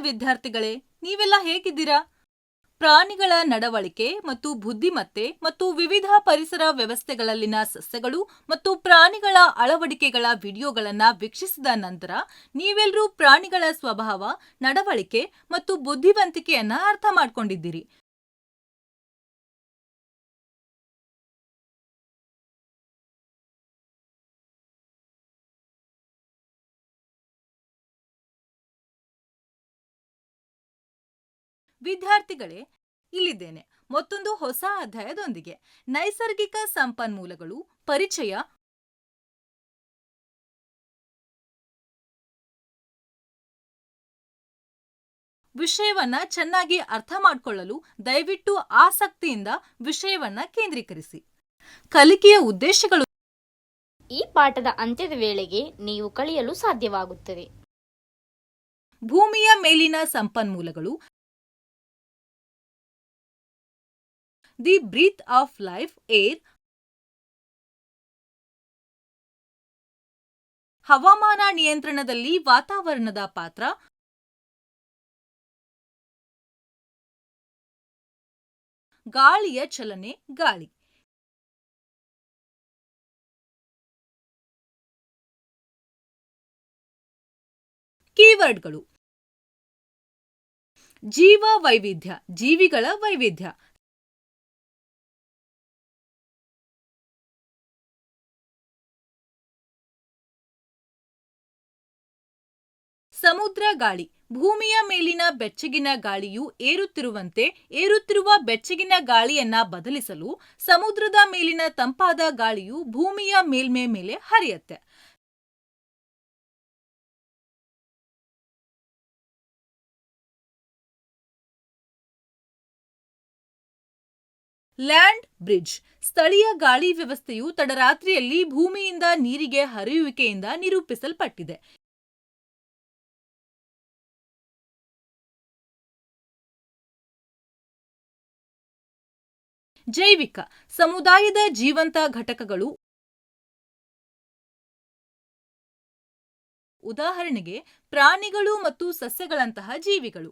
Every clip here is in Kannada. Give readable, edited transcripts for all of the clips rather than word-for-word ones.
ವಿದ್ಯಾರ್ಥಿಗಳೇ, ನೀವೆಲ್ಲ ಹೇಗಿದ್ದೀರಾ? ಪ್ರಾಣಿಗಳ ನಡವಳಿಕೆ ಮತ್ತು ಬುದ್ಧಿಮತ್ತೆ ಮತ್ತು ವಿವಿಧ ಪರಿಸರ ವ್ಯವಸ್ಥೆಗಳಲ್ಲಿನ ಸಸ್ಯಗಳು ಮತ್ತು ಪ್ರಾಣಿಗಳ ಅಳವಡಿಕೆಗಳ ವಿಡಿಯೋಗಳನ್ನು ವೀಕ್ಷಿಸಿದ ನಂತರ ನೀವೆಲ್ಲರೂ ಪ್ರಾಣಿಗಳ ಸ್ವಭಾವ, ನಡವಳಿಕೆ ಮತ್ತು ಬುದ್ಧಿವಂತಿಕೆಯನ್ನ ಅರ್ಥ ಮಾಡ್ಕೊಂಡಿದ್ದೀರಿ. ವಿದ್ಯಾರ್ಥಿಗಳೇ, ಇಲ್ಲಿದ್ದೇನೆ ಮತ್ತೊಂದು ಹೊಸ ಅಧ್ಯಾಯದೊಂದಿಗೆ. ನೈಸರ್ಗಿಕ ಸಂಪನ್ಮೂಲಗಳು ಪರಿಚಯ ವಿಷಯವನ್ನ ಚೆನ್ನಾಗಿ ಅರ್ಥ ಮಾಡಿಕೊಳ್ಳಲು ದಯವಿಟ್ಟು ಆಸಕ್ತಿಯಿಂದ ವಿಷಯವನ್ನ ಕೇಂದ್ರೀಕರಿಸಿ. ಕಲಿಕೆಯ ಉದ್ದೇಶಗಳು ಈ ಪಾಠದ ಅಂತ್ಯದ ವೇಳೆಗೆ ನೀವು ಕಲಿಯಲು ಸಾಧ್ಯವಾಗುತ್ತದೆ. ಭೂಮಿಯ ಮೇಲಿನ ಸಂಪನ್ಮೂಲಗಳು, the breath of life, air, ಹವಾಮಾನ ನಿಯಂತ್ರಣದಲ್ಲಿ ವಾತಾವರಣದ ಪಾತ್ರ, ಗಾಳಿಯ ಚಲನೆ, ಗಾಳಿ, ಕೀವರ್ಡ್ಗಳು: ಜೀವ ವೈವಿಧ್ಯ, ಜೀವಿಗಳ ವೈವಿಧ್ಯ, ಸಮುದ್ರ ಗಾಳಿ, ಭೂಮಿಯ ಮೇಲಿನ ಬೆಚ್ಚಗಿನ ಗಾಳಿಯು ಏರುತ್ತಿರುವಂತೆ ಏರುತ್ತಿರುವ ಬೆಚ್ಚಗಿನ ಗಾಳಿಯನ್ನ ಬದಲಿಸಲು ಸಮುದ್ರದ ಮೇಲಿನ ತಂಪಾದ ಗಾಳಿಯು ಭೂಮಿಯ ಮೇಲ್ಮೈ ಮೇಲೆ ಹರಿಯುತ್ತೆ. ಲ್ಯಾಂಡ್ ಬ್ರಿಡ್ಜ್, ಸ್ಥಳೀಯ ಗಾಳಿ ವ್ಯವಸ್ಥೆಯು ತಡರಾತ್ರಿಯಲ್ಲಿ ಭೂಮಿಯಿಂದ ನೀರಿಗೆ ಹರಿಯುವಿಕೆಯಿಂದ ನಿರೂಪಿಸಲ್ಪಟ್ಟಿದೆ. ಜೈವಿಕ, ಸಮುದಾಯದ ಜೀವಂತ ಘಟಕಗಳು, ಉದಾಹರಣೆಗೆ ಪ್ರಾಣಿಗಳು ಮತ್ತು ಸಸ್ಯಗಳಂತಹ ಜೀವಿಗಳು.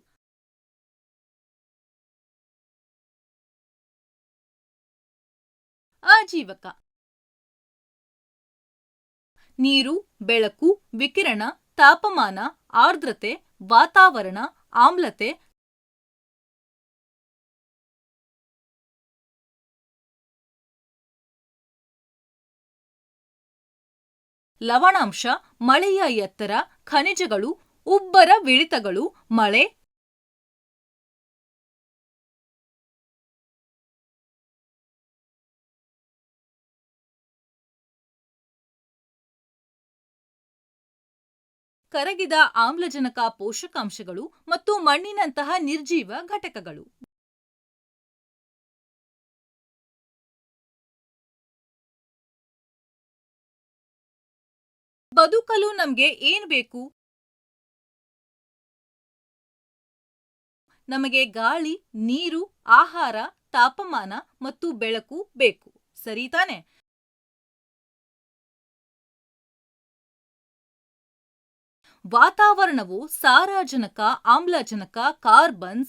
ಆಜೀವಕ, ನೀರು, ಬೆಳಕು, ವಿಕಿರಣ, ತಾಪಮಾನ, ಆರ್ದ್ರತೆ, ವಾತಾವರಣ, ಆಮ್ಲತೆ, ಲವಣಾಂಶ, ಮಳೆಯ ಎತ್ತರ, ಖನಿಜಗಳು, ಉಬ್ಬರವಿಳಿತಗಳು, ಮಳೆ, ಕರಗಿದ ಆಮ್ಲಜನಕ, ಪೋಷಕಾಂಶಗಳು ಮತ್ತು ಮಣ್ಣಿನಂತಹ ನಿರ್ಜೀವ ಘಟಕಗಳು. ಬದುಕಲು ನಮ್ಗೆ ಏನ್ ಬೇಕು? ನಮಗೆ ಗಾಳಿ, ನೀರು, ಆಹಾರ, ತಾಪಮಾನ ಮತ್ತು ಬೆಳಕು ಬೇಕು, ಸರಿ ತಾನೆ? ವಾತಾವರಣವು ಸಾರಜನಕ, ಆಮ್ಲಜನಕ, ಕಾರ್ಬನ್,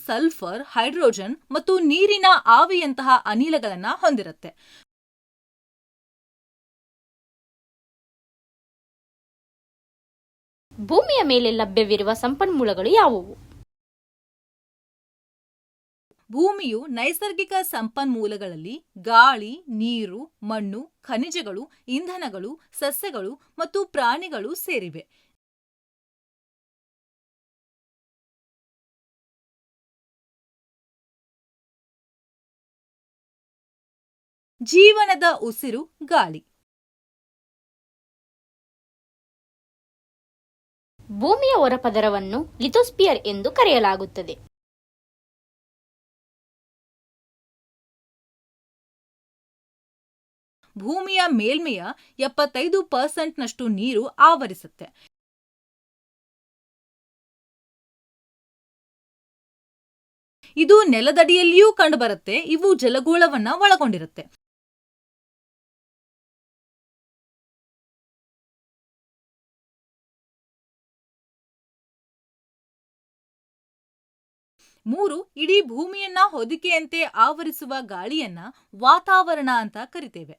ಸಲ್ಫರ್, ಹೈಡ್ರೋಜನ್ ಮತ್ತು ನೀರಿನ ಆವಿಯಂತಹ ಅನಿಲಗಳನ್ನ ಹೊಂದಿರುತ್ತೆ. ಭೂಮಿಯ ಮೇಲೆ ಲಭ್ಯವಿರುವ ಸಂಪನ್ಮೂಲಗಳು ಯಾವುವು? ಭೂಮಿಯು ನೈಸರ್ಗಿಕ ಸಂಪನ್ಮೂಲಗಳಲ್ಲಿ ಗಾಳಿ, ನೀರು, ಮಣ್ಣು, ಖನಿಜಗಳು, ಇಂಧನಗಳು, ಸಸ್ಯಗಳು ಮತ್ತು ಪ್ರಾಣಿಗಳು ಸೇರಿವೆ. ಜೀವನದ ಉಸಿರು ಗಾಳಿ. ಭೂಮಿಯ ಹೊರಪದರವನ್ನು ಲಿಥೋಸ್ಪಿಯರ್ ಎಂದು ಕರೆಯಲಾಗುತ್ತದೆ. ಭೂಮಿಯ ಮೇಲ್ಮೆಯ 75% ನೀರು ಆವರಿಸುತ್ತೆ. ಇದು ನೆಲದಡಿಯಲ್ಲಿಯೂ ಕಂಡುಬರುತ್ತೆ. ಇವು ಜಲಗೋಳವನ್ನ ಒಳಗೊಂಡಿರುತ್ತೆ. 3 ಇಡೀ ಭೂಮಿಯನ್ನ ಹೊದಿಕೆಯಂತೆ ಆವರಿಸುವ ಗಾಳಿಯನ್ನ ವಾತಾವರಣ ಅಂತ ಕರಿತೇವೆ.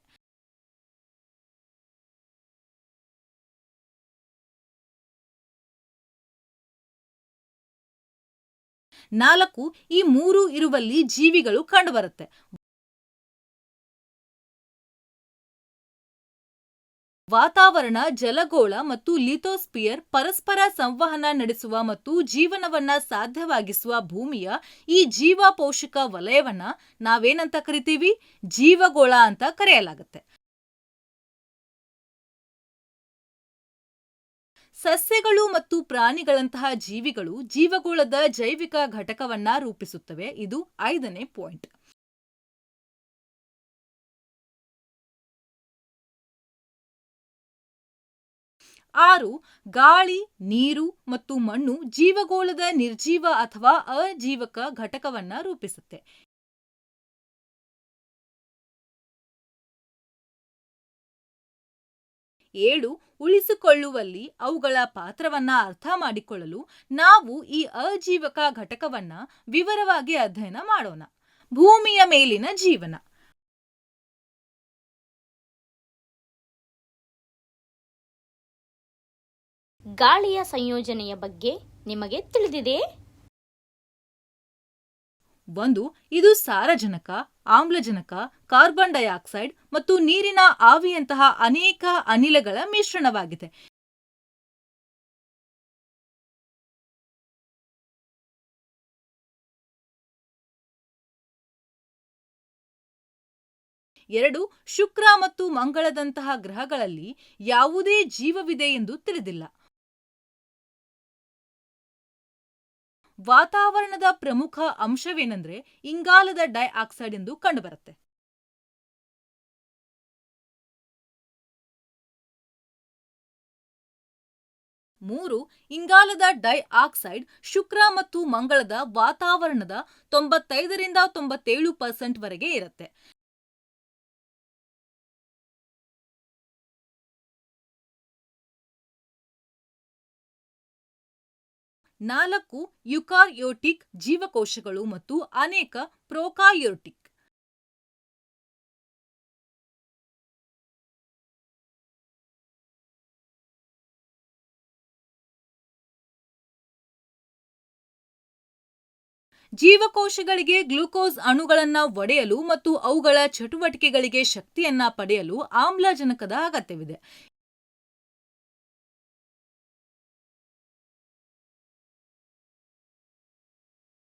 4 ಈ 3 ಇರುವಲ್ಲಿ ಜೀವಿಗಳು ಕಂಡುಬರುತ್ತೆ. ವಾತಾವರಣ, ಜಲಗೋಳ ಮತ್ತು ಲಿಥೋಸ್ಪಿಯರ್ ಪರಸ್ಪರ ಸಂವಹನ ನಡೆಸುವ ಮತ್ತು ಜೀವನವನ್ನ ಸಾಧ್ಯವಾಗಿಸುವ ಭೂಮಿಯ ಈ ಜೀವಪೋಷಕ ವಲಯವನ್ನ ನಾವೇನಂತ ಕರಿತೀವಿ? ಜೀವಗೋಳ ಅಂತ ಕರೆಯಲಾಗುತ್ತೆ. ಸಸ್ಯಗಳು ಮತ್ತು ಪ್ರಾಣಿಗಳಂತಹ ಜೀವಿಗಳು ಜೀವಗೋಳದ ಜೈವಿಕ ಘಟಕವನ್ನ ರೂಪಿಸುತ್ತವೆ. ಇದು 5ನೇ ಪಾಯಿಂಟ್. 6 ಗಾಳಿ, ನೀರು ಮತ್ತು ಮಣ್ಣು ಜೀವಗೋಳದ ನಿರ್ಜೀವ ಅಥವಾ ಅಜೀವಕ ಘಟಕವನ್ನ ರೂಪಿಸುತ್ತೆ. 7 ಉಳಿಸಿಕೊಳ್ಳುವಲ್ಲಿ ಅವುಗಳ ಪಾತ್ರವನ್ನ ಅರ್ಥ ಮಾಡಿಕೊಳ್ಳಲು ನಾವು ಈ ಅಜೀವಕ ಘಟಕವನ್ನ ವಿವರವಾಗಿ ಅಧ್ಯಯನ ಮಾಡೋಣ. ಭೂಮಿಯ ಮೇಲಿನ ಜೀವನ. ಗಾಳಿಯ ಸಂಯೋಜನೆಯ ಬಗ್ಗೆ ನಿಮಗೆ ತಿಳಿದಿದೆಯೇ? 1 ಇದು ಸಾರಜನಕ, ಆಮ್ಲಜನಕ, ಕಾರ್ಬನ್ ಡೈಆಕ್ಸೈಡ್ ಮತ್ತು ನೀರಿನ ಆವಿಯಂತಹ ಅನೇಕ ಅನಿಲಗಳ ಮಿಶ್ರಣವಾಗಿದೆ. 2 ಶುಕ್ರ ಮತ್ತು ಮಂಗಳದಂತಹ ಗ್ರಹಗಳಲ್ಲಿ ಯಾವುದೇ ಜೀವವಿದೆ ಎಂದು ತಿಳಿದಿಲ್ಲ. ವಾತಾವರಣದ ಪ್ರಮುಖ ಅಂಶವೇನೆಂದರೆ ಇಂಗಾಲದ ಡೈಆಕ್ಸೈಡ್ ಎಂದು ಕಂಡುಬರುತ್ತೆ. 3 ಇಂಗಾಲದ ಡೈಆಕ್ಸೈಡ್ ಶುಕ್ರ ಮತ್ತು ಮಂಗಳದ ವಾತಾವರಣದ 95ರಿಂದ 97% ವರೆಗೆ ಇರುತ್ತೆ. ನಾಲ್ಕು ಯುಕಾರ್ಯೋಟಿಕ್ ಜೀವಕೋಶಗಳು ಮತ್ತು ಅನೇಕ ಪ್ರೊಕಾರ್ಯೋಟಿಕ್. ಜೀವಕೋಶಗಳಿಗೆ ಗ್ಲೂಕೋಸ್ ಅಣುಗಳನ್ನ ಒಡೆಯಲು ಮತ್ತು ಅವುಗಳ ಚಟುವಟಿಕೆಗಳಿಗೆ ಶಕ್ತಿಯನ್ನ ಪಡೆಯಲು ಆಮ್ಲಜನಕದ ಅಗತ್ಯವಿದೆ.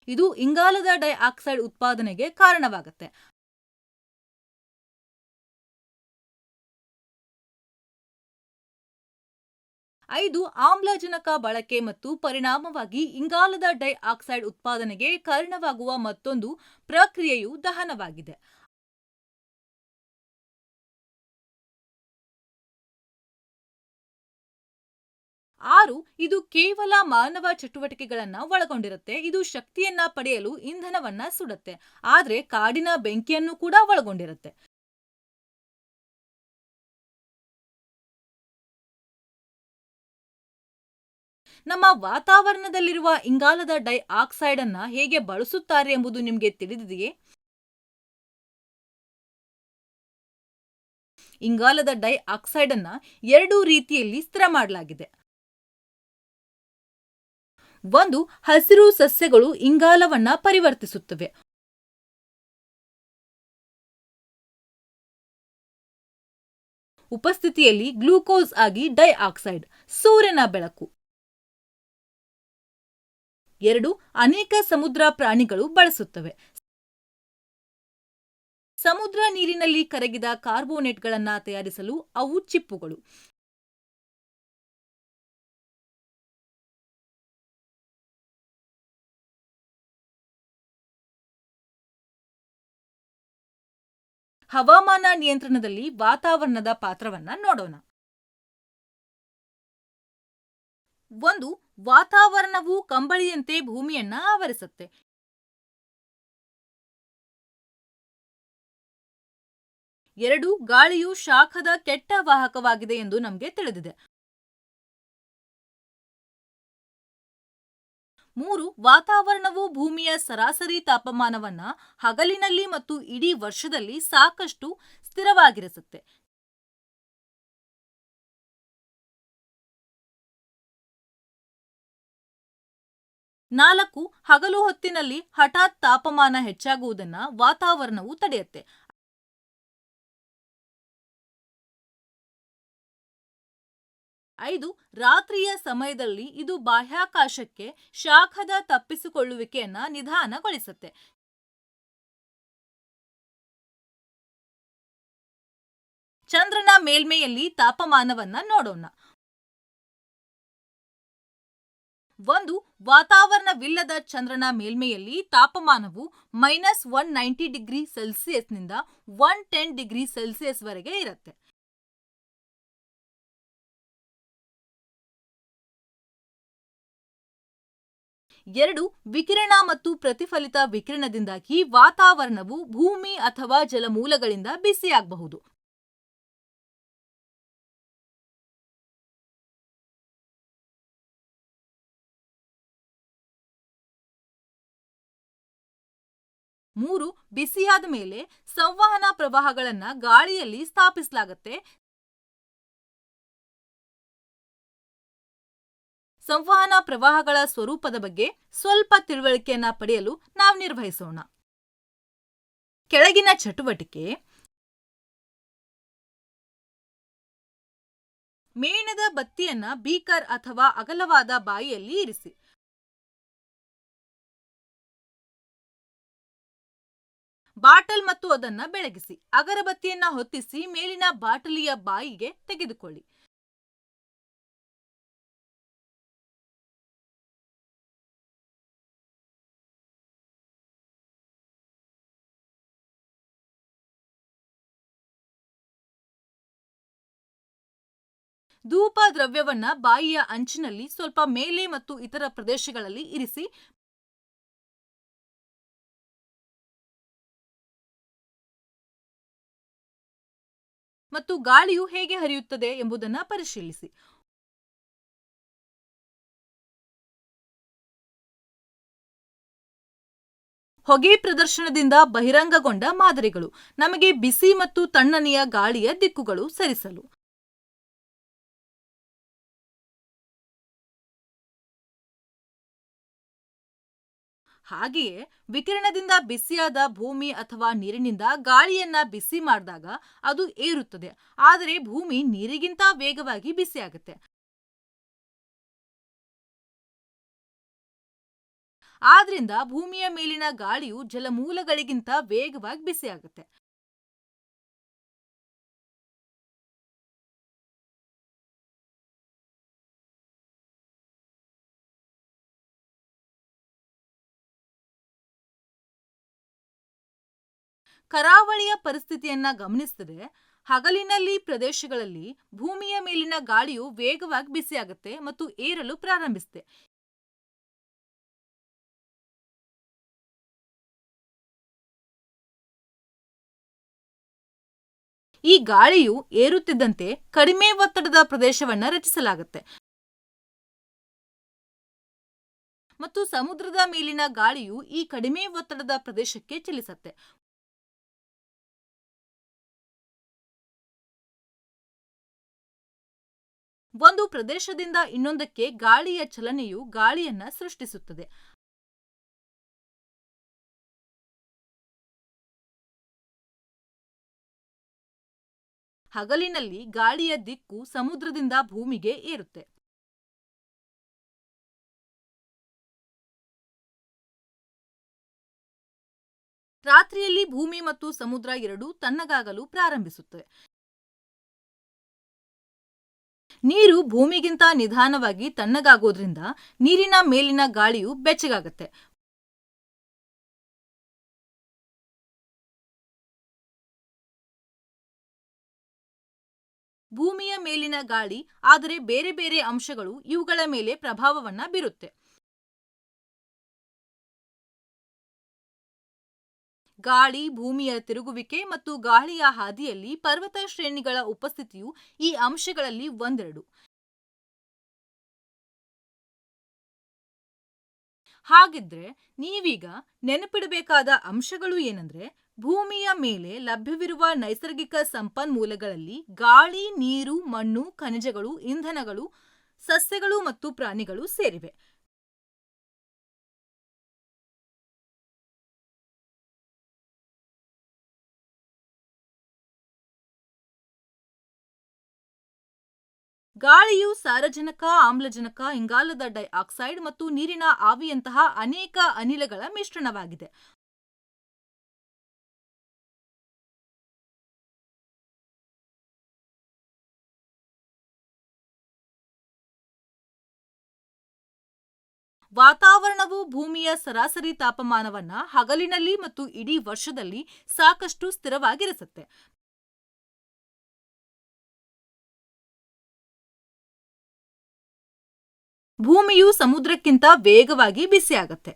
ಇದು ಇಂಗಾಲದ ಡೈಆಕ್ಸೈಡ್ ಉತ್ಪಾದನೆಗೆ ಕಾರಣವಾಗುತ್ತೆ. ಐದು ಆಮ್ಲಜನಕ ಬಳಕೆ ಮತ್ತು ಪರಿಣಾಮವಾಗಿ ಇಂಗಾಲದ ಡೈಆಕ್ಸೈಡ್ ಉತ್ಪಾದನೆಗೆ ಕಾರಣವಾಗುವ ಮತ್ತೊಂದು ಪ್ರಕ್ರಿಯೆಯು ದಹನವಾಗಿದೆ. 6 ಇದು ಕೇವಲ ಮಾನವ ಚಟುವಟಿಕೆಗಳನ್ನ ಒಳಗೊಂಡಿರುತ್ತೆ. ಇದು ಶಕ್ತಿಯನ್ನ ಪಡೆಯಲು ಇಂಧನವನ್ನ ಸುಡುತ್ತೆ, ಆದ್ರೆ ಕಾಡಿನ ಬೆಂಕಿಯನ್ನು ಕೂಡ ಒಳಗೊಂಡಿರುತ್ತೆ. ನಮ್ಮ ವಾತಾವರಣದಲ್ಲಿರುವ ಇಂಗಾಲದ ಡೈಆಕ್ಸೈಡ್ ಅನ್ನ ಹೇಗೆ ಬಳಸುತ್ತಾರೆ ಎಂಬುದು ನಿಮಗೆ ತಿಳಿದಿದೆಯೇ? ಇಂಗಾಲದ ಡೈಆಕ್ಸೈಡ್ ಅನ್ನ 2 ರೀತಿಯಲ್ಲಿ ಸ್ಥಿರ ಮಾಡಲಾಗಿದೆ. 1 ಹಸಿರು ಸಸ್ಯಗಳು ಇಂಗಾಲವನ್ನ ಪರಿವರ್ತಿಸುತ್ತವೆ. ಉಪಸ್ಥಿತಿಯಲ್ಲಿ ಗ್ಲೂಕೋಸ್ ಆಗಿ ಡೈಆಕ್ಸೈಡ್, ಸೂರ್ಯನ ಬೆಳಕು. 2 ಅನೇಕ ಸಮುದ್ರ ಪ್ರಾಣಿಗಳು ಬಳಸುತ್ತವೆ. ಸಮುದ್ರ ನೀರಿನಲ್ಲಿ ಕರಗಿದ ಕಾರ್ಬೋನೇಟ್ಗಳನ್ನ ತಯಾರಿಸಲು ಅವು ಚಿಪ್ಪುಗಳು. ಹವಾಮಾನ ನಿಯಂತ್ರಣದಲ್ಲಿ ವಾತಾವರಣದ ಪಾತ್ರವನ್ನ ನೋಡೋಣ. 1 ವಾತಾವರಣವು ಕಂಬಳಿಯಂತೆ ಭೂಮಿಯನ್ನ ಆವರಿಸುತ್ತೆ. 2 ಗಾಳಿಯು ಶಾಖದ ಕೆಟ್ಟ ವಾಹಕವಾಗಿದೆ ಎಂದು ನಮಗೆ ತಿಳಿದಿದೆ. 3. ವಾತಾವರಣವು ಭೂಮಿಯ ಸರಾಸರಿ ತಾಪಮಾನವನ್ನ ಹಗಲಿನಲ್ಲಿ ಮತ್ತು ಇಡೀ ವರ್ಷದಲ್ಲಿ ಸಾಕಷ್ಟು ಸ್ಥಿರವಾಗಿರಿಸುತ್ತೆ. 4. ಹಗಲು ಹೊತ್ತಿನಲ್ಲಿ ಹಠಾತ್ ತಾಪಮಾನ ಹೆಚ್ಚಾಗುವುದನ್ನು ವಾತಾವರಣವು ತಡೆಯುತ್ತೆ. 5. ರಾತ್ರಿಯ ಸಮಯದಲ್ಲಿ ಇದು ಬಾಹ್ಯಾಕಾಶಕ್ಕೆ ಶಾಖದ ತಪ್ಪಿಸಿಕೊಳ್ಳುವಿಕೆಯನ್ನ ನಿಧಾನಗೊಳಿಸುತ್ತೆ. ಚಂದ್ರನ ಮೇಲ್ಮೈಯಲ್ಲಿ ತಾಪಮಾನವನ್ನ ನೋಡೋಣ. 1. ವಾತಾವರಣವಿಲ್ಲದ ಚಂದ್ರನ ಮೇಲ್ಮೈಯಲ್ಲಿ ತಾಪಮಾನವು -190 ನಿಂದ 110 ವರೆಗೆ ಇರುತ್ತೆ. 2. ವಿಕಿರಣ ಮತ್ತು ಪ್ರತಿಫಲಿತ ವಿಕಿರಣದಿಂದಾಗಿ ವಾತಾವರಣವು ಭೂಮಿ ಅಥವಾ ಜಲಮೂಲಗಳಿಂದ ಬಿಸಿಯಾಗಬಹುದು. 3. ಬಿಸಿಯಾದ ಮೇಲೆ ಸಂವಹನ ಪ್ರವಾಹಗಳನ್ನು ಗಾಳಿಯಲ್ಲಿ ಸ್ಥಾಪಿಸಲಾಗುತ್ತೆ. ಸಂವಹನ ಪ್ರವಾಹಗಳ ಸ್ವರೂಪದ ಬಗ್ಗೆ ಸ್ವಲ್ಪ ತಿಳುವಳಿಕೆಯನ್ನ ಪಡೆಯಲು ನಾವು ನಿರ್ವಹಿಸೋಣ. ಕೆಳಗಿನ ಚಟುವಟಿಕೆ: ಮೇಣದ ಬತ್ತಿಯನ್ನ ಬೀಕರ್ ಅಥವಾ ಅಗಲವಾದ ಬಾಯಿಯಲ್ಲಿ ಇರಿಸಿ. ಬಾಟಲ್ ಮತ್ತು ಅದನ್ನ ಬೆಳಗಿಸಿ. ಅಗರಬತ್ತಿಯನ್ನ ಹೊತ್ತಿಸಿ ಮೇಲಿನ ಬಾಟಲಿಯ ಬಾಯಿಗೆ ತೆಗೆದುಕೊಳ್ಳಿ. ಧೂಪ ದ್ರವ್ಯವನ್ನ ಬಾಯಿಯ ಅಂಚಿನಲ್ಲಿ ಸ್ವಲ್ಪ ಮೇಲೆ ಮತ್ತು ಇತರ ಪ್ರದೇಶಗಳಲ್ಲಿ ಇರಿಸಿ. ಮತ್ತು ಗಾಳಿಯು ಹೇಗೆ ಹರಿಯುತ್ತದೆ ಎಂಬುದನ್ನು ಪರಿಶೀಲಿಸಿ. ಹೊಗೆ ಪ್ರದರ್ಶನದಿಂದ ಬಹಿರಂಗಗೊಂಡ ಮಾದರಿಗಳು ನಮಗೆ ಬಿಸಿ ಮತ್ತು ತಣ್ಣನೆಯ ಗಾಳಿಯ ದಿಕ್ಕುಗಳು ಸರಿಸಲು. ಹಾಗೆಯೇ ವಿಕಿರಣದಿಂದ ಬಿಸಿಯಾದ ಭೂಮಿ ಅಥವಾ ನೀರಿನಿಂದ ಗಾಳಿಯನ್ನ ಬಿಸಿ ಮಾಡಿದಾಗ ಅದು ಏರುತ್ತದೆ, ಆದರೆ ಭೂಮಿ ನೀರಿಗಿಂತ ವೇಗವಾಗಿ ಬಿಸಿಯಾಗುತ್ತೆ. ಆದ್ರಿಂದ ಭೂಮಿಯ ಮೇಲಿನ ಗಾಳಿಯು ಜಲಮೂಲಗಳಿಗಿಂತ ವೇಗವಾಗಿ ಬಿಸಿಯಾಗುತ್ತೆ. ಕರಾವಳಿಯ ಪರಿಸ್ಥಿತಿಯನ್ನ ಗಮನಿಸಿದರೆ ಹಗಲಿನಲ್ಲಿ ಪ್ರದೇಶಗಳಲ್ಲಿ ಭೂಮಿಯ ಮೇಲಿನ ಗಾಳಿಯು ವೇಗವಾಗಿ ಬಿಸಿಯಾಗುತ್ತೆ ಮತ್ತು ಏರಲು ಪ್ರಾರಂಭಿಸುತ್ತೆ. ಈ ಗಾಳಿಯು ಏರುತ್ತಿದ್ದಂತೆ ಕಡಿಮೆ ಒತ್ತಡದ ಪ್ರದೇಶವನ್ನ ರಚಿಸಲಾಗುತ್ತೆ ಮತ್ತು ಸಮುದ್ರದ ಮೇಲಿನ ಗಾಳಿಯು ಈ ಕಡಿಮೆ ಒತ್ತಡದ ಪ್ರದೇಶಕ್ಕೆ ಚಲಿಸುತ್ತೆ. ಒಂದು ಪ್ರದೇಶದಿಂದ ಇನ್ನೊಂದಕ್ಕೆ ಗಾಳಿಯ ಚಲನೆಯು ಗಾಳಿಯನ್ನ ಸೃಷ್ಟಿಸುತ್ತದೆ. ಹಗಲಿನಲ್ಲಿ ಗಾಳಿಯ ದಿಕ್ಕು ಸಮುದ್ರದಿಂದ ಭೂಮಿಗೆ ಏರುತ್ತೆ. ರಾತ್ರಿಯಲ್ಲಿ ಭೂಮಿ ಮತ್ತು ಸಮುದ್ರ ಎರಡೂ ತಣ್ಣಗಾಗಲು ಪ್ರಾರಂಭಿಸುತ್ತವೆ. ನೀರು ಭೂಮಿಗಿಂತ ನಿಧಾನವಾಗಿ ತಣ್ಣಗಾಗೋದ್ರಿಂದ ನೀರಿನ ಮೇಲಿನ ಗಾಳಿಯು ಬೆಚ್ಚಗಾಗುತ್ತೆ. ಭೂಮಿಯ ಮೇಲಿನ ಗಾಳಿ ಆದರೆ ಬೇರೆ ಬೇರೆ ಅಂಶಗಳು ಇವುಗಳ ಮೇಲೆ ಪ್ರಭಾವವನ್ನ ಬೀರುತ್ತೆ. ಗಾಳಿ, ಭೂಮಿಯ ತಿರುಗುವಿಕೆ ಮತ್ತು ಗಾಳಿಯ ಹಾದಿಯಲ್ಲಿ ಪರ್ವತ ಶ್ರೇಣಿಗಳ ಉಪಸ್ಥಿತಿಯು ಈ ಅಂಶಗಳಲ್ಲಿ ಒಂದೆರಡು. ಹಾಗಿದ್ರೆ ನೀವೀಗ ನೆನಪಿಡಬೇಕಾದ ಅಂಶಗಳು ಏನಂದ್ರೆ, ಭೂಮಿಯ ಮೇಲೆ ಲಭ್ಯವಿರುವ ನೈಸರ್ಗಿಕ ಸಂಪನ್ಮೂಲಗಳಲ್ಲಿ ಗಾಳಿ, ನೀರು, ಮಣ್ಣು, ಖನಿಜಗಳು, ಇಂಧನಗಳು, ಸಸ್ಯಗಳು ಮತ್ತು ಪ್ರಾಣಿಗಳು ಸೇರಿವೆ. ಗಾಳಿಯು ಸಾರಜನಕ, ಆಮ್ಲಜನಕ, ಇಂಗಾಲದ ಡೈಆಕ್ಸೈಡ್ ಮತ್ತು ನೀರಿನ ಆವಿಯಂತಹ ಅನೇಕ ಅನಿಲಗಳ ಮಿಶ್ರಣವಾಗಿದೆ. ವಾತಾವರಣವು ಭೂಮಿಯ ಸರಾಸರಿ ತಾಪಮಾನವನ್ನ ಹಗಲಿನಲ್ಲಿ ಮತ್ತು ಇಡೀ ವರ್ಷದಲ್ಲಿ ಸಾಕಷ್ಟು ಸ್ಥಿರವಾಗಿರಿಸುತ್ತೆ. ಭೂಮಿಯು ಸಮುದ್ರಕ್ಕಿಂತ ವೇಗವಾಗಿ ಬಿಸಿಯಾಗತ್ತೆ.